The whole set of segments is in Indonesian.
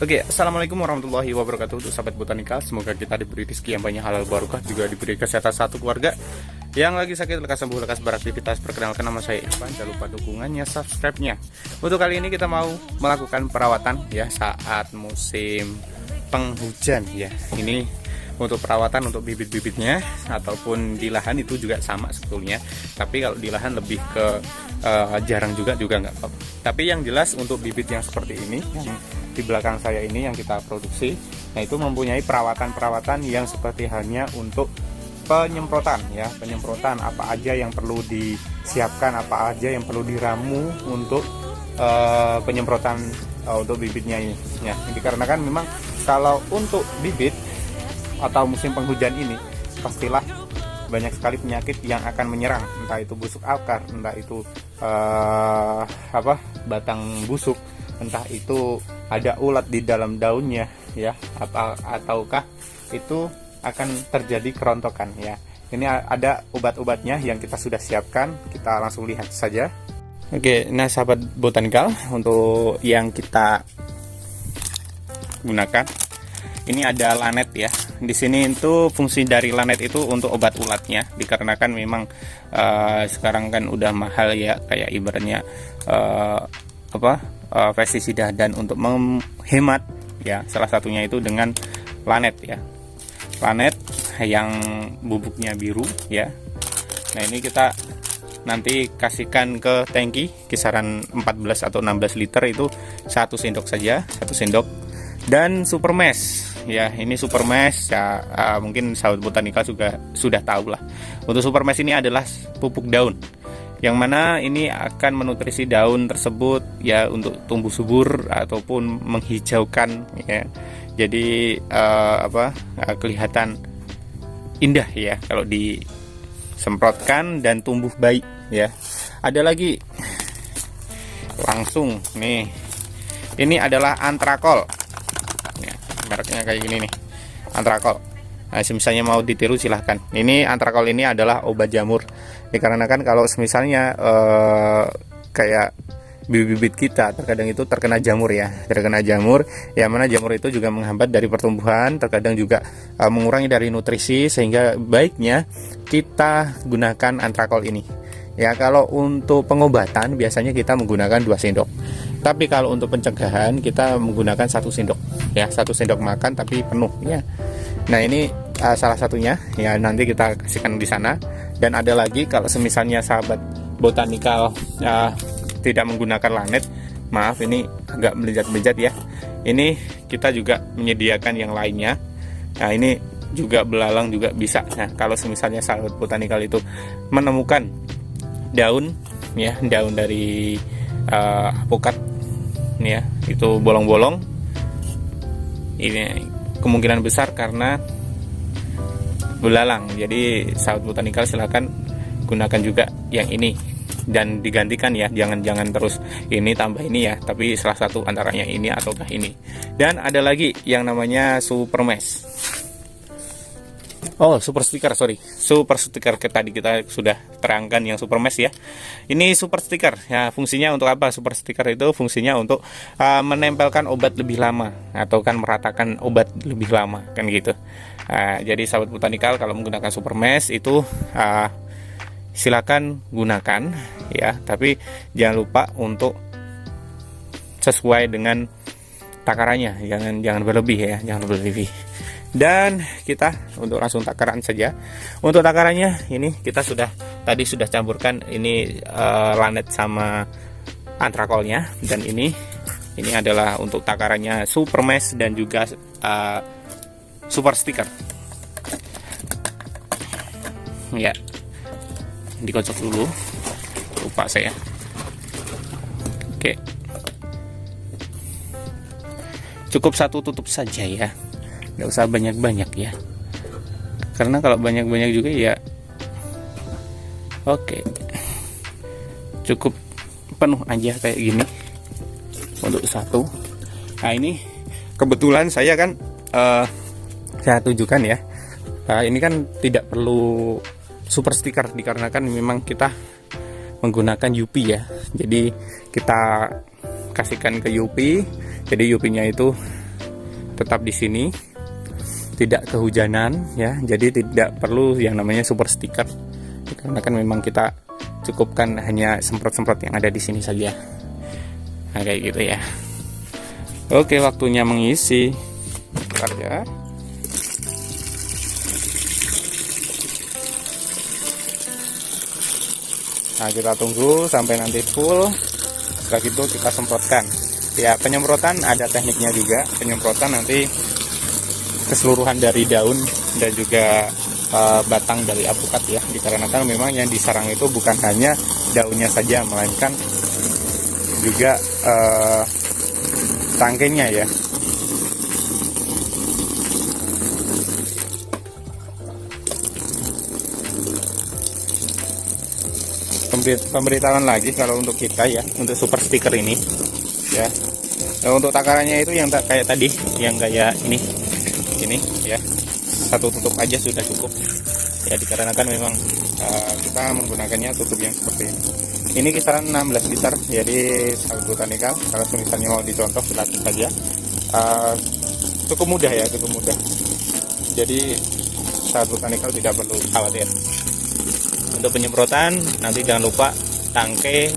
Oke, assalamualaikum warahmatullahi wabarakatuh untuk sahabat botanika. Semoga kita diberi rezeki yang banyak, halal barokah, juga diberi kesehatan satu keluarga. Yang lagi sakit lekas sembuh, lekas beraktivitas. Perkenalkan, nama saya Irfan. Jangan lupa dukungannya, subscribe-nya. Untuk kali ini kita mau melakukan perawatan ya saat musim penghujan ya. Ini untuk perawatan untuk bibit-bibitnya ataupun di lahan itu juga sama sebetulnya. Tapi kalau di lahan lebih ke jarang juga nggak apa-apa. Tapi yang jelas untuk bibit yang seperti ini yang di belakang saya ini yang kita produksi, nah itu mempunyai perawatan-perawatan yang seperti halnya untuk penyemprotan ya, penyemprotan apa aja yang perlu disiapkan, apa aja yang perlu diramu untuk penyemprotan untuk bibitnya ini ya. Dikarenakan memang kalau untuk bibit atau musim penghujan ini pastilah banyak sekali penyakit yang akan menyerang, entah itu busuk akar, entah itu batang busuk, entah itu ada ulat di dalam daunnya ya, ataukah itu akan terjadi kerontokan ya. Ini ada obat-obatnya yang kita sudah siapkan, kita langsung lihat saja. Oke, nah sahabat botanikal, untuk yang kita gunakan ini ada lanet ya. Di sini itu fungsi dari lanet itu untuk obat ulatnya, dikarenakan memang sekarang kan udah mahal ya, kayak ibaratnya pestisida, dan untuk menghemat ya salah satunya itu dengan lanet ya, lanet yang bubuknya biru ya. Nah ini kita nanti kasihkan ke tangki kisaran 14 atau 16 liter, itu 1 sendok saja, 1 sendok. Dan super mesh ya, ini super mesh ya, mungkin sahabat botanika juga sudah tahu lah. Untuk super mesh ini adalah pupuk daun, yang mana ini akan menutrisi daun tersebut ya untuk tumbuh subur ataupun menghijaukan ya. Jadi kelihatan indah ya kalau disemprotkan dan tumbuh baik ya. Ada lagi langsung nih, ini adalah antrakol ya, mereknya kayak gini nih, antrakol. Nah, misalnya mau ditiru silahkan. Ini antrakol ini adalah obat jamur, dikarenakan kalau misalnya kayak bibit-bibit kita terkadang itu terkena jamur ya, yang mana jamur itu juga menghambat dari pertumbuhan, terkadang juga mengurangi dari nutrisi, sehingga baiknya kita gunakan antrakol ini ya. Kalau untuk pengobatan biasanya kita menggunakan 2 sendok, tapi kalau untuk pencegahan kita menggunakan 1 sendok ya, 1 sendok makan tapi penuh ya. Nah ini salah satunya ya, nanti kita kasihkan di sana. Dan ada lagi, kalau semisalnya sahabat botanikal tidak menggunakan lanet, maaf ini agak melejat-melejat ya, ini kita juga menyediakan yang lainnya. Nah ini juga belalang juga bisa. Nah kalau semisalnya sahabat botanikal itu menemukan daun ya, daun dari apokat ya, itu bolong-bolong, ini kemungkinan besar karena belalang. Jadi sahabat botanikal silahkan gunakan juga yang ini dan digantikan ya, jangan terus ini tambah ini ya, tapi salah satu antaranya ini ataukah ini. Dan ada lagi yang namanya super mesh. Oh, super sticker, super sticker, tadi kita sudah terangkan yang super mesh ya. Ini super sticker ya, fungsinya untuk apa? Super sticker itu fungsinya untuk menempelkan obat lebih lama atau kan meratakan obat lebih lama kan gitu. Jadi sahabat botanikal kalau menggunakan super mesh itu silakan gunakan ya, tapi jangan lupa untuk sesuai dengan takarannya, jangan berlebih ya, jangan berlebih. Dan kita untuk langsung takaran saja. Untuk takarannya ini kita tadi sudah campurkan ini lanet sama antrakolnya, dan ini adalah untuk takarannya super mesh dan juga super sticker ya. Dikocok dulu, lupa saya. Oke, cukup 1 tutup saja ya, nggak usah banyak-banyak ya, karena kalau banyak-banyak juga ya. Oke, cukup penuh aja kayak gini untuk 1. Nah ini kebetulan saya kan saya tunjukkan ya, ini kan tidak perlu super sticker, dikarenakan memang kita menggunakan UV ya. Jadi kita kasihkan ke UV, jadi UV nya itu tetap di sini, tidak kehujanan ya, jadi tidak perlu yang namanya super stiker, karena kan memang kita cukupkan hanya semprot-semprot yang ada di sini saja. Nah kayak gitu ya. Oke, waktunya mengisi. Bentar ya. Nah, kita tunggu sampai nanti full. Setelah itu kita semprotkan. Ya, penyemprotan ada tekniknya juga. Penyemprotan nanti keseluruhan dari daun dan juga batang dari alpukat ya. Dikarenakan memang yang disarang itu bukan hanya daunnya saja, melainkan juga tangkainya ya. Pemberitahuan lagi kalau untuk kita ya, untuk super stiker ini ya. Nah, untuk takarannya itu yang kayak tadi, yang kayak ini ya, satu tutup aja sudah cukup ya, dikarenakan memang kita menggunakannya tutup yang seperti ini. Ini kisaran 16 liter, jadi sahabat botanikal kalau misalnya mau dicontoh silakan saja. Cukup mudah ya, cukup mudah. Jadi sahabat botanikal tidak perlu khawatir. Untuk penyemprotan nanti jangan lupa tangkai,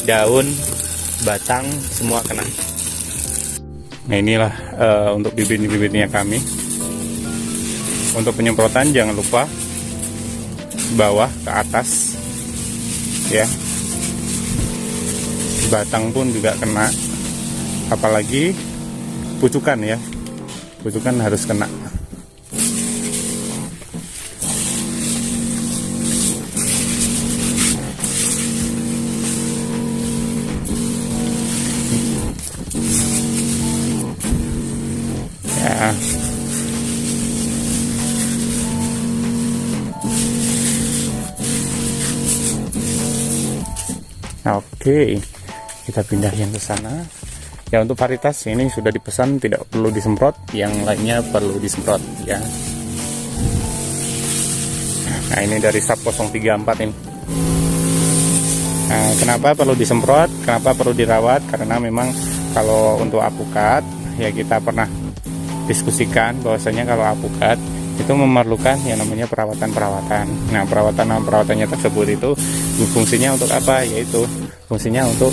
daun, batang semua kena. Nah inilah untuk bibit-bibitnya kami. Untuk penyemprotan jangan lupa bawah ke atas ya, batang pun juga kena, apalagi pucukan ya, pucukan harus kena. Ya. Oke, kita pindah yang ke sana. Ya, untuk varietas ini sudah dipesan tidak perlu disemprot, yang lainnya perlu disemprot ya. Nah, ini dari SAP 034 ini. Nah, kenapa perlu disemprot? Kenapa perlu dirawat? Karena memang kalau untuk alpukat ya, kita pernah diskusikan bahwasanya kalau alpukat itu memerlukan yang namanya perawatan-perawatan. Nah, perawatan-perawatannya tersebut itu fungsinya untuk apa? Yaitu fungsinya untuk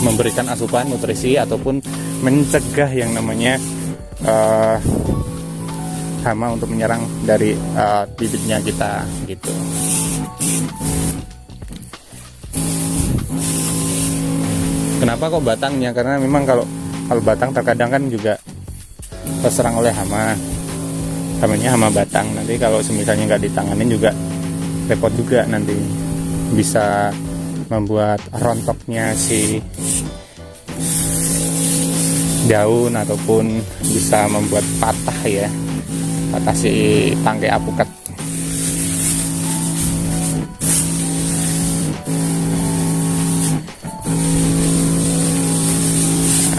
memberikan asupan nutrisi ataupun mencegah yang namanya hama untuk menyerang dari bibitnya kita gitu. Kenapa kok batangnya? Karena memang kalau batang terkadang kan juga terserang oleh hama, namanya hama batang. Nanti kalau misalnya nggak ditanganin juga repot juga, nanti bisa membuat rontoknya si daun ataupun bisa membuat patah ya, patah si tangkai alpukat.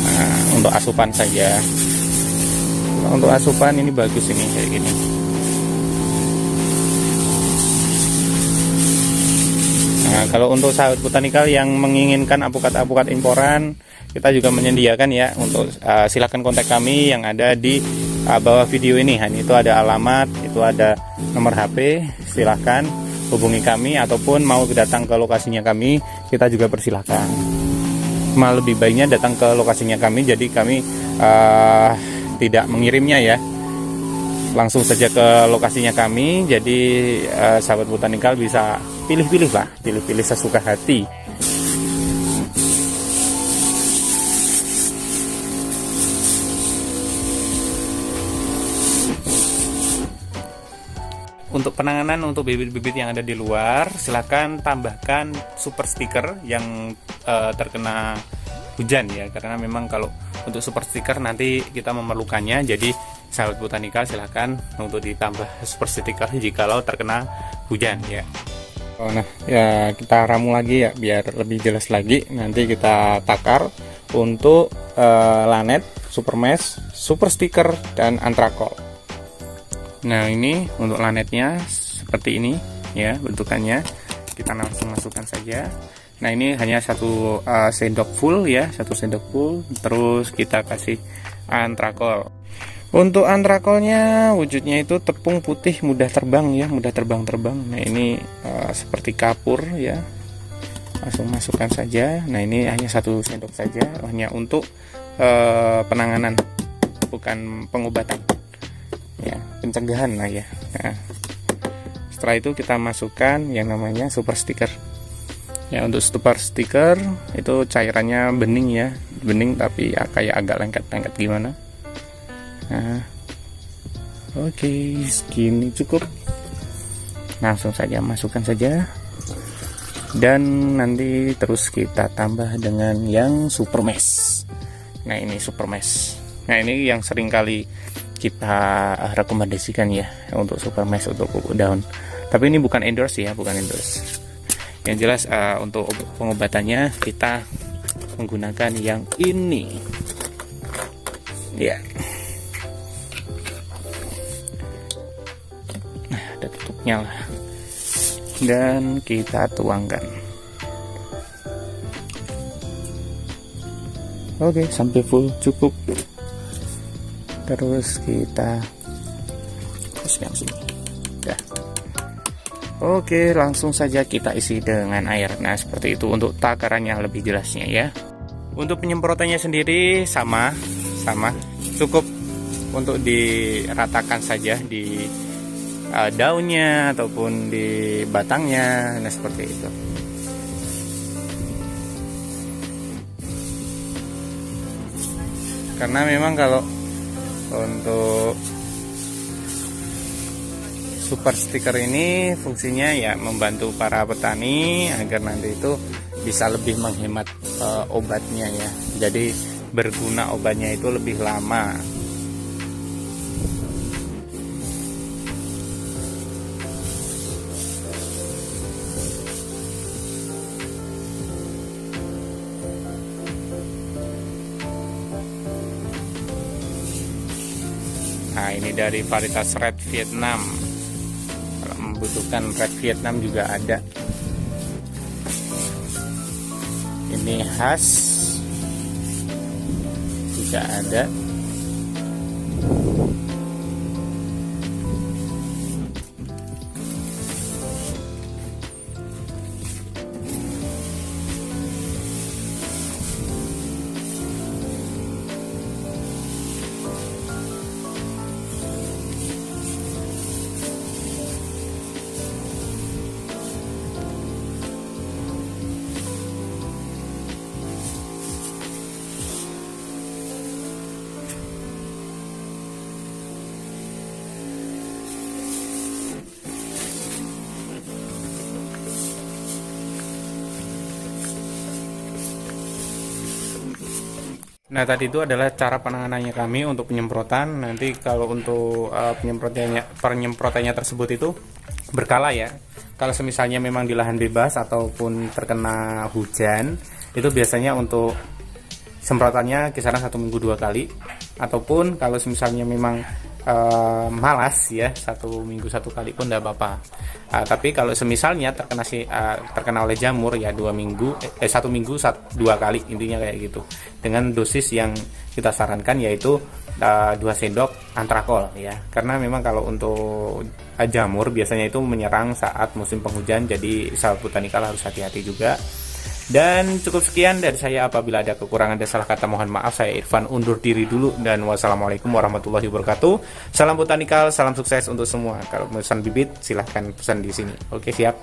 Nah, untuk asupan saja. Untuk asupan ini bagus ini kayak gini. Nah, kalau untuk sahabat botanikal yang menginginkan alpukat-alpukat imporan, kita juga menyediakan ya. Untuk silakan kontak kami yang ada di bawah video ini. Itu ada alamat, itu ada nomor HP. Silahkan hubungi kami ataupun mau datang ke lokasinya kami, kita juga persilahkan. Lebih baiknya datang ke lokasinya kami, jadi kami tidak mengirimnya ya, langsung saja ke lokasinya kami. Jadi sahabat botanikal bisa pilih-pilih lah, pilih-pilih sesuka hati. Untuk penanganan untuk bibit-bibit yang ada di luar, silahkan tambahkan super stiker yang terkena hujan ya, karena memang kalau untuk super stiker nanti kita memerlukannya. Jadi sahabat botanikal silahkan untuk ditambah super stiker jikalau terkena hujan ya. Nah ya, kita ramu lagi ya biar lebih jelas lagi. Nanti kita takar untuk lanet, super mesh, super stiker, dan antrakol. Nah ini untuk lanetnya seperti ini ya bentukannya, kita langsung masukkan saja. Nah ini hanya satu sendok full ya, satu sendok full. Terus kita kasih antrakol. Untuk antrakolnya wujudnya itu tepung putih mudah terbang ya, mudah terbang. Nah ini seperti kapur ya, langsung masukkan saja. Nah ini hanya 1 sendok saja, hanya untuk penanganan, bukan pengobatan ya, pencegahan lah ya. Nah, setelah itu kita masukkan yang namanya super sticker ya. Untuk super sticker itu cairannya bening ya, bening tapi ya kayak agak lengket-lengket gimana. Nah, oke, segini cukup. Langsung saja masukkan saja, dan nanti terus kita tambah dengan yang super mesh. Nah ini super mesh. Nah ini yang sering kali kita rekomendasikan ya untuk super mesh untuk pupuk daun. Tapi ini bukan endorse ya, bukan endorse. Yang jelas untuk pengobatannya kita menggunakan yang ini ya. Ada tutupnya lah, dan kita tuangkan. Oke, sampai full cukup. Terus kita yang sini ya. Oke, langsung saja kita isi dengan air. Nah seperti itu untuk takarannya lebih jelasnya ya. Untuk penyemprotannya sendiri sama cukup untuk diratakan saja di daunnya ataupun di batangnya. Nah seperti itu. Karena memang kalau untuk super sticker ini fungsinya ya membantu para petani agar nanti itu bisa lebih menghemat obatnya ya. Jadi berguna obatnya itu lebih lama. Nah ini dari varietas Red Vietnam. Kalau membutuhkan Red Vietnam juga ada. Ini khas juga ada. Nah tadi itu adalah cara penanganannya kami untuk penyemprotan. Nanti kalau untuk penyemprotannya tersebut itu berkala ya. Kalau semisalnya memang di lahan bebas ataupun terkena hujan, itu biasanya untuk semprotannya kisaran 1 minggu 2 kali. Ataupun kalau misalnya memang malas ya, 1 minggu 1 kali pun tidak apa-apa. Tapi kalau semisalnya terkena oleh jamur ya 1 minggu 1 2 kali, intinya kayak gitu. Dengan dosis yang kita sarankan yaitu 2 sendok antrakol ya. Karena memang kalau untuk jamur biasanya itu menyerang saat musim penghujan, jadi sahabat botanikal harus hati-hati juga. Dan cukup sekian dari saya. Apabila ada kekurangan dan salah kata mohon maaf. Saya Irfan undur diri dulu, dan wassalamualaikum warahmatullahi wabarakatuh. Salam botanikal, salam sukses untuk semua. Kalau pesan bibit silahkan pesan di sini. Oke, siap.